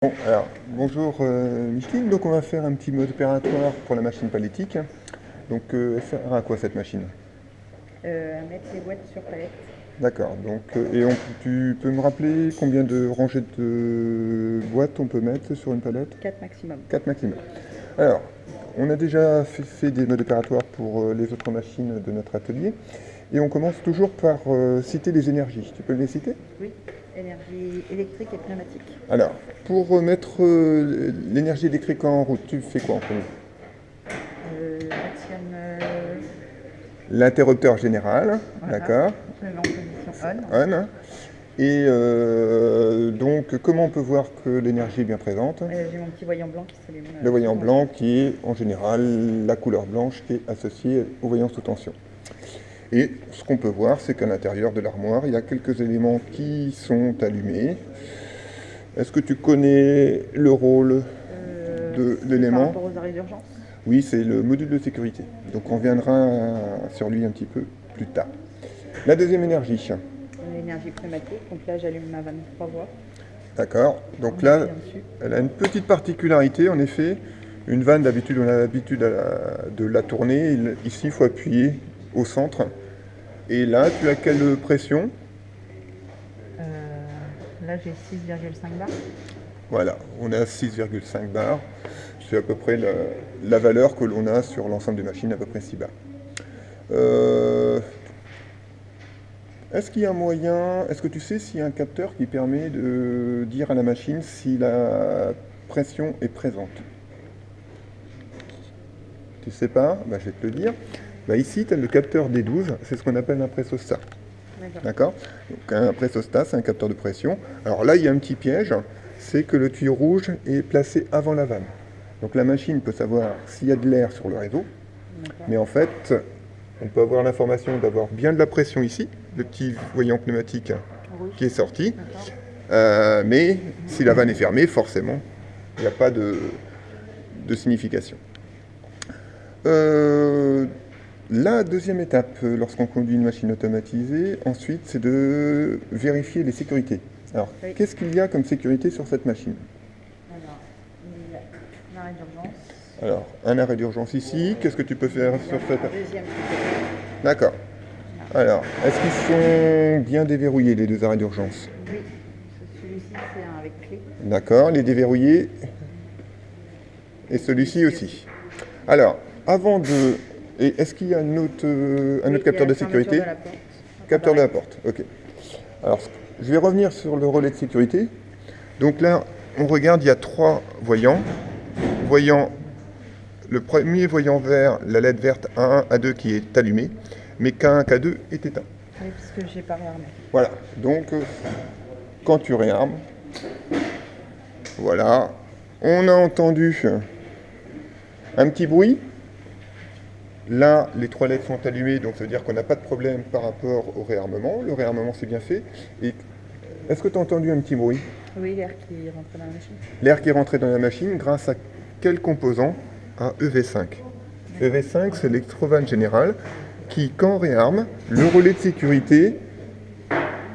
Bon, alors, bonjour Micheline, donc on va faire un petit mode opératoire pour la machine palettique. Donc elle sert à quoi cette machine? À mettre les boîtes sur palette. D'accord, donc tu peux me rappeler combien de rangées de boîtes on peut mettre sur une palette? 4 maximum. 4 maximum. Alors, on a déjà fait des modes opératoires pour les autres machines de notre atelier et on commence toujours par citer les énergies. Tu peux les citer? Oui, énergie électrique et pneumatique. Alors, pour mettre l'énergie électrique en route, tu fais quoi en premier? Actionne, L'interrupteur général, voilà, d'accord, je le mets en position on. on. Et donc, comment on peut voir que l'énergie est bien présente? J'ai mon petit voyant blanc qui s'allume. Le voyant blanc qui est en général la couleur blanche qui est associée au voyant sous tension. Et ce qu'on peut voir, c'est qu'à l'intérieur de l'armoire, il y a quelques éléments qui sont allumés. Est-ce que tu connais le rôle de Par l'élément? rapport aux arrêts d'urgence. Oui, c'est le module de sécurité. Donc on reviendra sur lui un petit peu plus tard. La deuxième énergie. L'énergie pneumatique, donc là j'allume ma vanne 3 voies. D'accord. Donc On là, appuie dessus. elle a une petite particularité, en effet. Une vanne, d'habitude, on a l'habitude de la tourner. Ici, il faut appuyer au centre. Et là, tu as quelle pression? Là j'ai 6,5 bars. Voilà, on est à 6,5 bars. C'est à peu près la valeur que l'on a sur l'ensemble des machines, à peu près 6 bars. Est-ce qu'il y a un moyen, est-ce que tu sais s'il y a un capteur qui permet de dire à la machine si la pression est présente? Tu sais pas? Bah, je vais te le dire. Bah, ici, tu as le capteur D12, c'est ce qu'on appelle un pressostat. D'accord. D'accord? Donc un pressostat, c'est un capteur de pression. Alors là, il y a un petit piège, c'est que le tuyau rouge est placé avant la vanne. Donc la machine peut savoir s'il y a de l'air sur le réseau, D'accord. mais en fait, on peut avoir l'information d'avoir bien de la pression ici, le petit voyant pneumatique Rouge. qui est sorti. D'accord. Mais si la vanne est fermée, forcément, il n'y a pas de signification. La deuxième étape, lorsqu'on conduit une machine automatisée, ensuite, c'est de vérifier les sécurités. Alors, Oui. qu'est-ce qu'il y a comme sécurité sur cette machine? Alors, il y a un arrêt d'urgence. Alors, un arrêt d'urgence ici. Qu'est-ce que tu peux faire sur cette... Un deuxième sécurité. D'accord. Alors, est-ce qu'ils sont bien déverrouillés, les deux arrêts d'urgence? Oui, celui-ci c'est un avec clé. D'accord, les déverrouillés. Et celui-ci aussi. Alors, avant de... Et est-ce qu'il y a un autre capteur de sécurité? Capteur de la porte, ok. Alors, je vais revenir sur le relais de sécurité. Donc là, on regarde, il y a 3 voyants. Le premier voyant vert, la LED verte A1, A2 qui est allumée, mais K1, K2 est éteint. Oui, puisque j'ai pas réarmé. Voilà, donc quand tu réarmes, voilà, on a entendu un petit bruit. Là, les 3 LED sont allumées, donc ça veut dire qu'on n'a pas de problème par rapport au réarmement. Le réarmement, c'est bien fait. Et est-ce que tu as entendu un petit bruit? Oui, l'air qui rentre dans la machine. L'air qui est rentré dans la machine grâce à quel composant? Un EV5. EV5, c'est l'électrovanne générale qui, quand on réarme, le relais de sécurité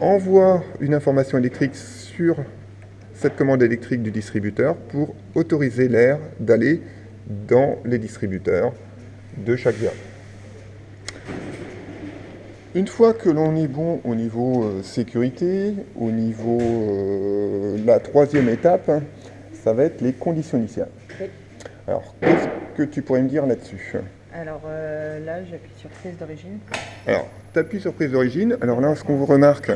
envoie une information électrique sur cette commande électrique du distributeur pour autoriser l'air d'aller dans les distributeurs de chaque verre. Une fois que l'on est bon au niveau sécurité, au niveau la troisième étape, ça va être les conditions initiales. Oui. Alors, qu'est-ce que tu pourrais me dire là-dessus? Alors là, j'appuie sur prise d'origine. Alors, tu appuies sur prise d'origine. Alors là, ce qu'on vous remarque,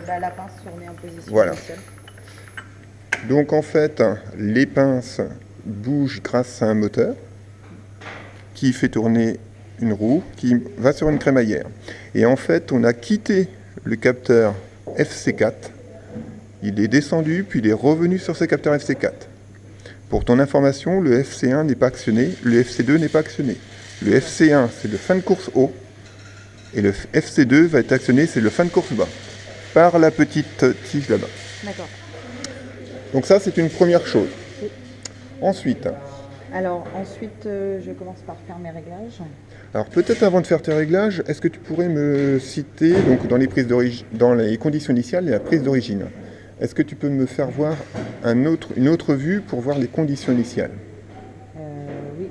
La pince se remet en position Voilà. initiale. donc en fait, les pinces bougent grâce à un moteur qui fait tourner une roue qui va sur une crémaillère. Et en fait, on a quitté le capteur FC4, il est descendu, puis il est revenu sur ce capteur FC4. Pour ton information, le FC1 n'est pas actionné, le FC2 n'est pas actionné. Le FC1, c'est le fin de course haut, et le FC2 va être actionné, c'est le fin de course bas, par la petite tige là-bas. D'accord. Donc ça, c'est une première chose. Oui. Ensuite, Alors ensuite, je commence par faire mes réglages. alors peut-être avant de faire tes réglages, est-ce que tu pourrais me citer, donc dans les prises d'origine, dans les conditions initiales, la prise d'origine. Est-ce que tu peux me faire voir une autre vue pour voir les conditions initiales? Oui,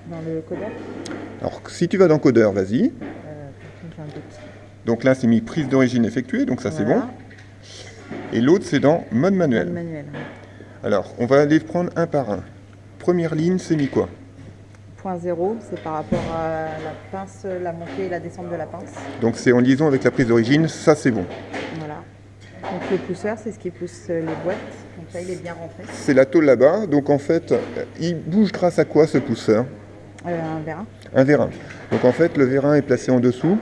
dans le codeur. Alors, si tu vas dans Codeur, vas-y. J'ai un doute. Donc là, c'est mis prise d'origine effectuée, donc ça c'est bon. Voilà. Et l'autre, c'est dans mode manuel. Mode manuel. Alors, on va les prendre un par un. Première ligne, c'est mis quoi? Point 0, c'est par rapport à la pince, la montée et la descente de la pince. Donc c'est en liaison avec la prise d'origine, ça c'est bon. Voilà. Donc le pousseur, c'est ce qui pousse les boîtes. Donc là, il est bien rentré. C'est la tôle là-bas, donc en fait, il bouge grâce à quoi ce pousseur? Un vérin. Un vérin. Donc en fait, le vérin est placé en dessous.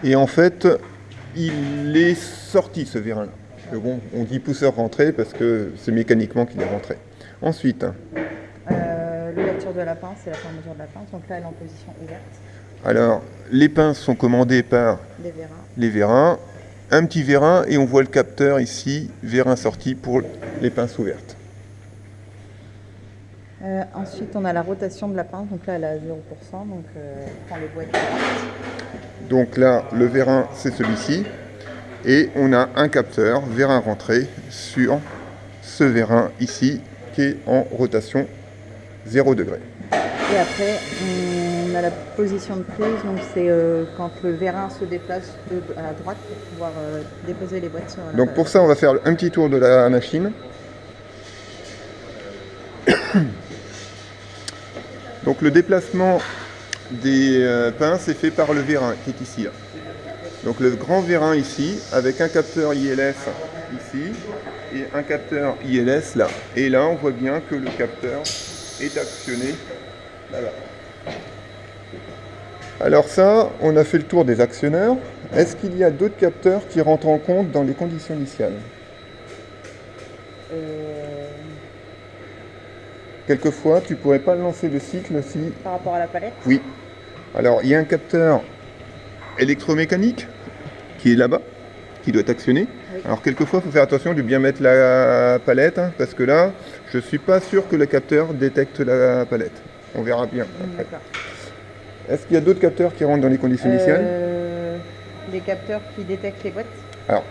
Et en fait, il est sorti ce vérin-là. Mais bon, on dit pousseur rentré parce que c'est mécaniquement qu'il est rentré. Ensuite, L'ouverture de la pince et la fermeture de la pince. Donc là, elle est en position ouverte. alors, les pinces sont commandées par Les vérins. les vérins. Un petit vérin et on voit le capteur ici, vérin sorti pour les pinces ouvertes. Ensuite, on a la rotation de la pince. Donc là, elle est à 0%. Donc, prend les boîtes. Donc là, le vérin, c'est celui-ci. Et on a un capteur, vérin rentré, sur ce vérin ici, qui est en rotation 0 degré. Et après, on a la position de prise. Donc, c'est quand le vérin se déplace à droite pour pouvoir déposer les boîtes sur la Donc pour ça, on va faire un petit tour de la machine. Donc le déplacement des pinces est fait par le vérin qui est ici. Là. Donc le grand vérin ici, avec un capteur ILS ici et un capteur ILS là. Et là, on voit bien que le capteur est actionné là-bas. Alors ça, on a fait le tour des actionneurs. Est-ce qu'il y a d'autres capteurs qui rentrent en compte dans les conditions initiales? Quelquefois, tu pourrais pas lancer le cycle si... Par rapport à la palette. Oui. Alors, il y a un capteur électromécanique qui est là-bas, qui doit être actionné. Oui. Alors, quelquefois, il faut faire attention de bien mettre la palette, hein, parce que là, je suis pas sûr que le capteur détecte la palette. On verra bien après. D'accord. Est-ce qu'il y a d'autres capteurs qui rentrent dans les conditions initiales? Les capteurs qui détectent les boîtes. Alors,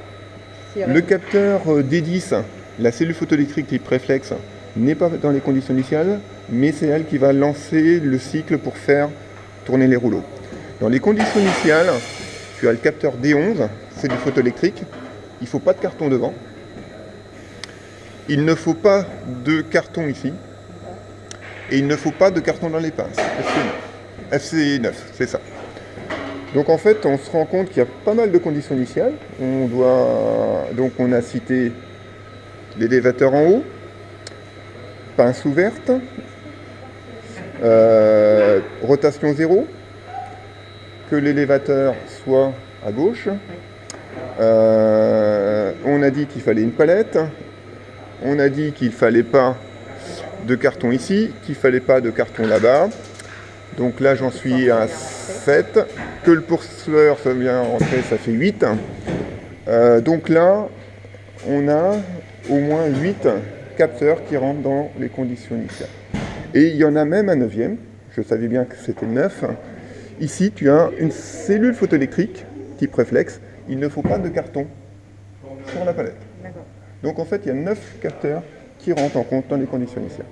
le capteur D10, la cellule photoélectrique type réflexe, n'est pas dans les conditions initiales, mais c'est elle qui va lancer le cycle pour faire tourner les rouleaux. Dans les conditions initiales, tu as le capteur D11, c'est du photoélectrique, il ne faut pas de carton devant, il ne faut pas de carton ici, et il ne faut pas de carton dans les pinces, FC9, c'est ça. Donc en fait, on se rend compte qu'il y a pas mal de conditions initiales. Donc on a cité l'élévateur en haut, pince ouverte, rotation 0, que l'élévateur soit à gauche. On a dit qu'il fallait une palette. On a dit qu'il ne fallait pas de carton ici, qu'il ne fallait pas de carton là-bas. Donc là, j'en suis à 7. Que le pousseur soit bien rentré, ça fait 8. Donc là, on a au moins 8 capteurs qui rentrent dans les conditions initiales. Et il y en a même un 9e. Je savais bien que c'était 9. Ici, tu as une cellule photoélectrique type réflexe. Il ne faut pas de carton sur la palette. Donc en fait, il y a 9 capteurs qui rentrent en compte dans les conditions initiales.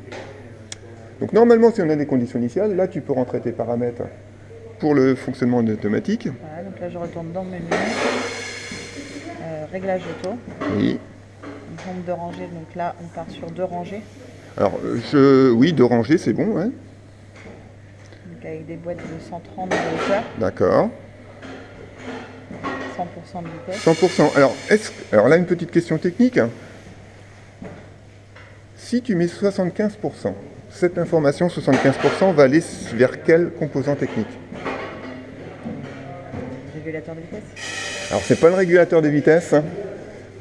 Donc normalement, si on a des conditions initiales, là, tu peux rentrer tes paramètres pour le fonctionnement automatique. Voilà, donc là, je retourne dans le menu. Réglage auto. Oui. Nombre de rangées, donc là, on part sur 2 rangées. Alors, oui, 2 rangées, c'est bon, ouais. Donc avec des boîtes de 130 de hauteur, D'accord. 100% de vitesse. 100%. Alors là, une petite question technique. Si tu mets 75%, cette information, 75%, va aller vers quel composant technique? Régulateur de vitesse. Alors, c'est pas le régulateur de vitesse, hein.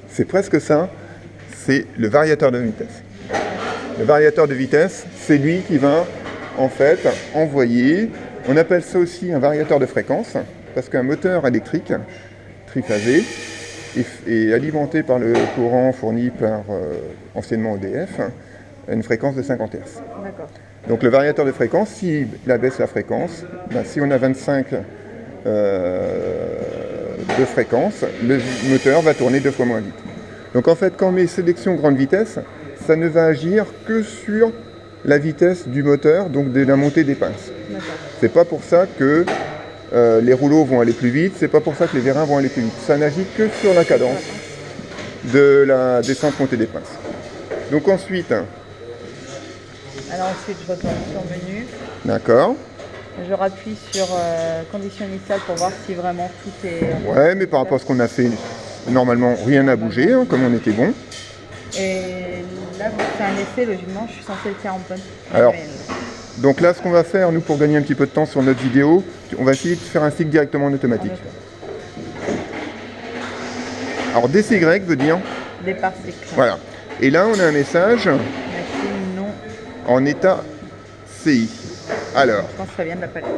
C'est presque ça. C'est le variateur de vitesse. Le variateur de vitesse, c'est lui qui va, en fait, envoyer... On appelle ça aussi un variateur de fréquence, parce qu'un moteur électrique triphasé est alimenté par le courant fourni par anciennement EDF à une fréquence de 50 Hz. D'accord. Donc le variateur de fréquence, s'il abaisse la fréquence, si on a 25 de fréquence, le moteur va tourner 2 fois moins vite. Donc en fait, quand on met sélection grande vitesse, ça ne va agir que sur la vitesse du moteur, donc de la montée des pinces. D'accord. C'est pas pour ça que les rouleaux vont aller plus vite, c'est pas pour ça que les vérins vont aller plus vite. Ça n'agit que sur la cadence de la descente-montée des pinces. Donc ensuite, Alors ensuite, je retourne sur menu. d'accord. Je rappuie sur conditions initiales pour voir si vraiment tout est... Ouais, mais par rapport à ce qu'on a fait, normalement, rien n'a bougé, hein, comme on était bon. Et là, vu que c'est un essai, logiquement, je suis censée le faire en mode Alors, manuel. donc là, ce qu'on va faire, nous, pour gagner un petit peu de temps sur notre vidéo, on va essayer de faire un cycle directement en automatique. Alors, DCY veut dire... Départ cycle. Voilà. Et là, on a un message Machine non. en état CI. Alors, Je pense que ça vient de la palette.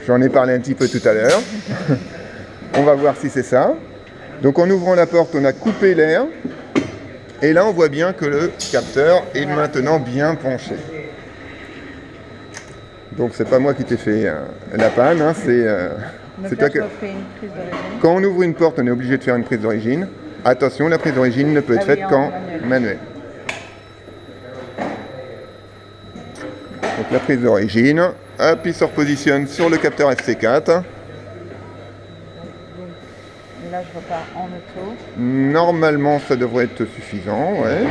j'en ai parlé un petit peu tout à l'heure. On va voir si c'est ça. Donc, en ouvrant la porte, on a coupé l'air. Et là, on voit bien que le capteur est maintenant bien penché. Donc, c'est pas moi qui t'ai fait la panne, hein, c'est Donc toi là, que... je refais une prise d'origine. Quand on ouvre une porte, on est obligé de faire une prise d'origine. Attention, la prise d'origine ne peut être faite qu'en manuel. Donc la prise d'origine, hop, il se repositionne sur le capteur FC4. Et là, je repars en auto. Normalement, ça devrait être suffisant, ouais.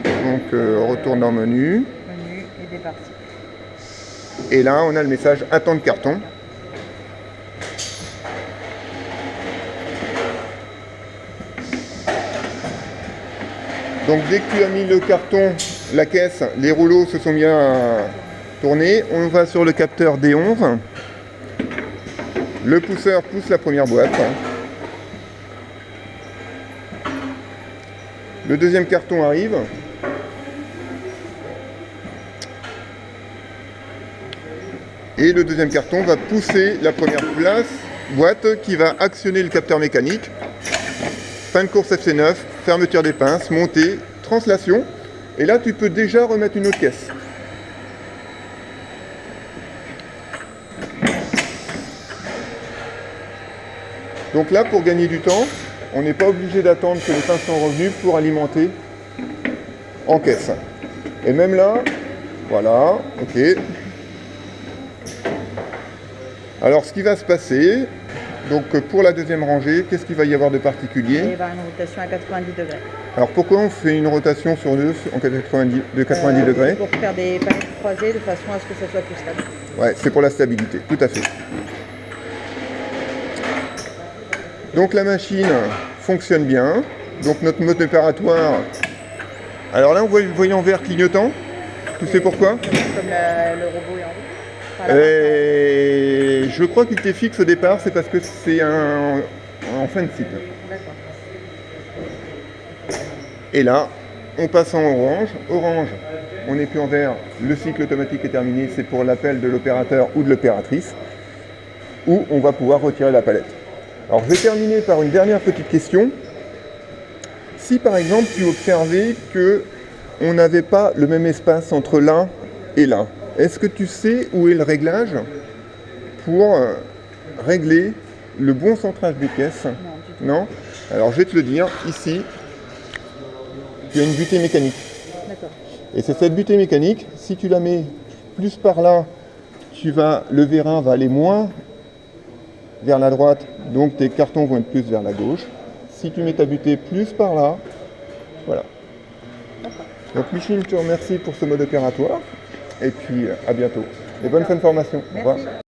Donc, retourne dans menu. Menu et départ cycle. Et là, on a le message attente carton. Donc, dès que tu as mis le carton, la caisse, les rouleaux se sont bien tournés. On va sur le capteur D11. Le pousseur pousse la première boîte. Le deuxième carton arrive. Et le deuxième carton va pousser la première boîte qui va actionner le capteur mécanique. Fin de course FC9, fermeture des pinces, montée, translation. Et là, tu peux déjà remettre une autre caisse. Donc là, pour gagner du temps, on n'est pas obligé d'attendre que les pinces soient revenues pour alimenter en caisse. Et même là, voilà, ok. Alors, ce qui va se passer, donc pour la deuxième rangée, qu'est-ce qu'il va y avoir de particulier? Il va y avoir une rotation à 90 degrés. Alors, pourquoi on fait une rotation sur deux en 90 degrés? Pour faire des palettes croisées de façon à ce que ça soit plus stable. Ouais, c'est pour la stabilité, tout à fait. Donc la machine fonctionne bien. Donc notre mode opératoire. Alors là, on voit le voyant vert clignotant. Tu sais pourquoi? Comme le robot est en route. Et je crois qu'il était fixe au départ, c'est parce que c'est en fin de cycle. D'accord. Et là, on passe en orange. Orange, on n'est plus en vert. Le cycle automatique est terminé. C'est pour l'appel de l'opérateur ou de l'opératrice, où on va pouvoir retirer la palette. Alors je vais terminer par une dernière petite question. Si par exemple tu observais que on n'avait pas le même espace entre là et là, est-ce que tu sais où est le réglage pour régler le bon centrage des caisses? Non, du tout. Non? Alors je vais te le dire, ici, tu as une butée mécanique. D'accord. Et c'est cette butée mécanique, si tu la mets plus par là, le vérin va aller moins vers la droite, donc tes cartons vont être plus vers la gauche. Si tu mets ta butée plus par là, voilà. Donc Micheline, je te remercie pour ce mode opératoire, et puis à bientôt. Et bonne fin de formation. Au revoir. Merci.